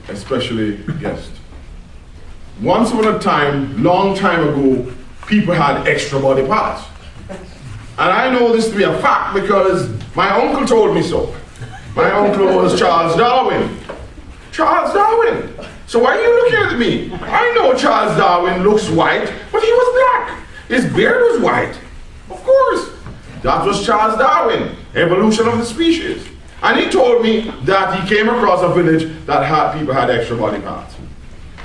especially guest. Once upon a time, long time ago, people had extra body parts. And I know this to be a fact because my uncle told me so. My uncle was Charles Darwin. Charles Darwin. So why are you looking at me? I know Charles Darwin looks white, but he was black. His beard was white. Of course. That was Charles Darwin, evolution of the species. And he told me that he came across a village that people had extra body parts.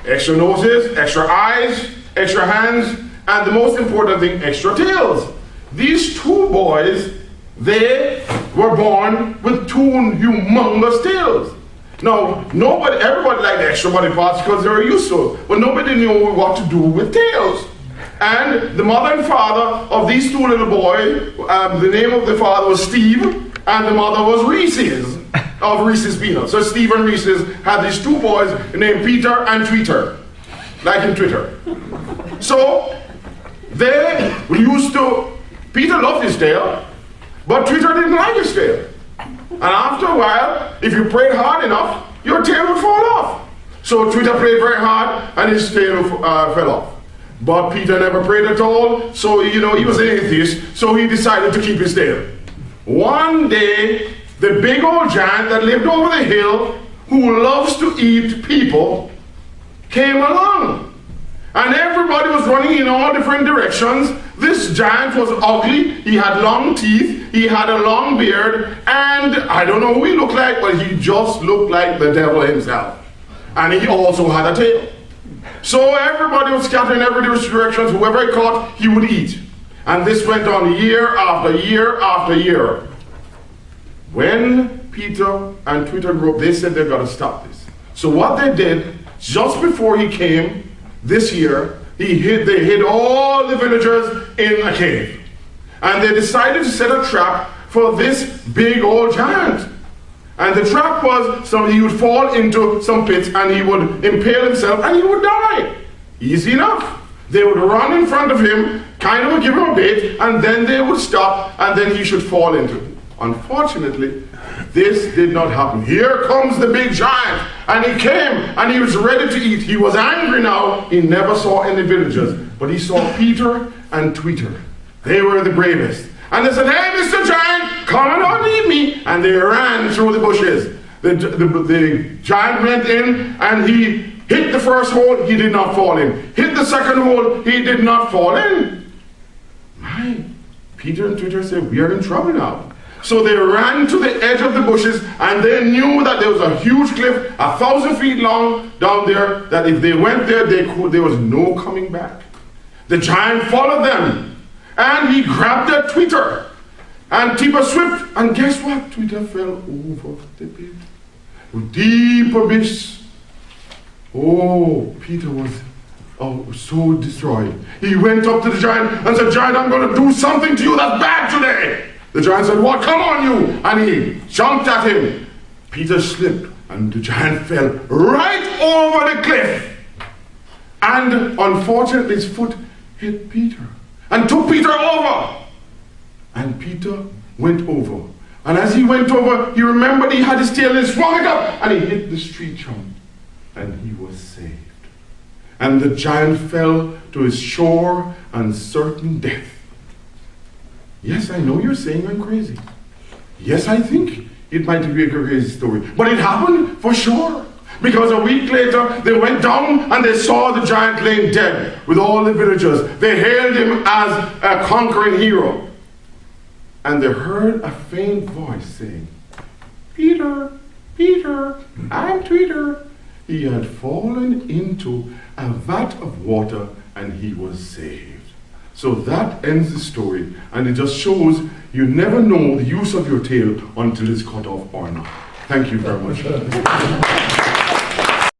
Extra noses, extra eyes, extra hands, and the most important thing, extra tails. These two boys, they were born with two humongous tails. Now, everybody liked extra body parts because they were useful, but nobody knew what to do with tails. And the mother and father of these two little boys, the name of the father was Steve, and the mother was Reese's, of Reese's Peanuts. So Steve and Reese's had these two boys named Peter and Tweeter, like in Twitter. So they used to, Peter loved his tail, but Tweeter didn't like his tail. And after a while, if you prayed hard enough, your tail would fall off. So Tweeter prayed very hard and his tail fell off. But Peter never prayed at all, so he was an atheist, so he decided to keep his tail. One day, the big old giant that lived over the hill, who loves to eat people, came along. And everybody was running in all different directions. This giant was ugly, he had long teeth, he had a long beard, and I don't know who he looked like, but he just looked like the devil himself. And he also had a tail. So everybody was scattering in every direction. Whoever he caught, he would eat. And this went on year after year after year. When Peter and Tweeter grew up, they said they've got to stop this. So what they did, just before he came this year, they hid all the villagers in a cave. And they decided to set a trap for this big old giant. And the trap was he would fall into some pits and he would impale himself and he would die. Easy enough. They would run in front of him, kind of give him a bait, and then they would stop and then he should fall into it. Unfortunately, this did not happen. Here comes the big giant, and he came and he was ready to eat. He was angry now. He never saw any villagers, but he saw Peter and Tweeter. They were the bravest. And they said, "Hey, Mr. Giant, come and don't eat me." And they ran through the bushes. The giant went in and he hit the first hole, he did not fall in. Hit the second hole, he did not fall in. Peter and Tweeter said, "We are in trouble now." So they ran to the edge of the bushes and they knew that there was a huge cliff, 1,000 feet long down there, that if they went there, there was no coming back. The giant followed them. And he grabbed that Tweeter and Tweeter slipped, and guess what? Tweeter fell over the pit. Deep abyss. Oh, Peter was so destroyed. He went up to the giant and said, "Giant, I'm going to do something to you that's bad today." The giant said, "What? Come on, you." And he jumped at him. Peter slipped and the giant fell right over the cliff. And unfortunately, his foot hit Peter and took Peter over. And Peter went over. And as he went over, he remembered he had his tail and he swung it up and he hit the street chum. And he was saved. And the giant fell to his sure and certain death. Yes, I know you're saying I'm crazy. Yes, I think it might be a crazy story. But it happened for sure. Because a week later, they went down and they saw the giant laying dead with all the villagers. They hailed him as a conquering hero. And they heard a faint voice saying, "Peter, Peter, I'm Tweeter." He had fallen into a vat of water and he was saved. So that ends the story. And it just shows you never know the use of your tail until it's cut off or not. Thank you very much.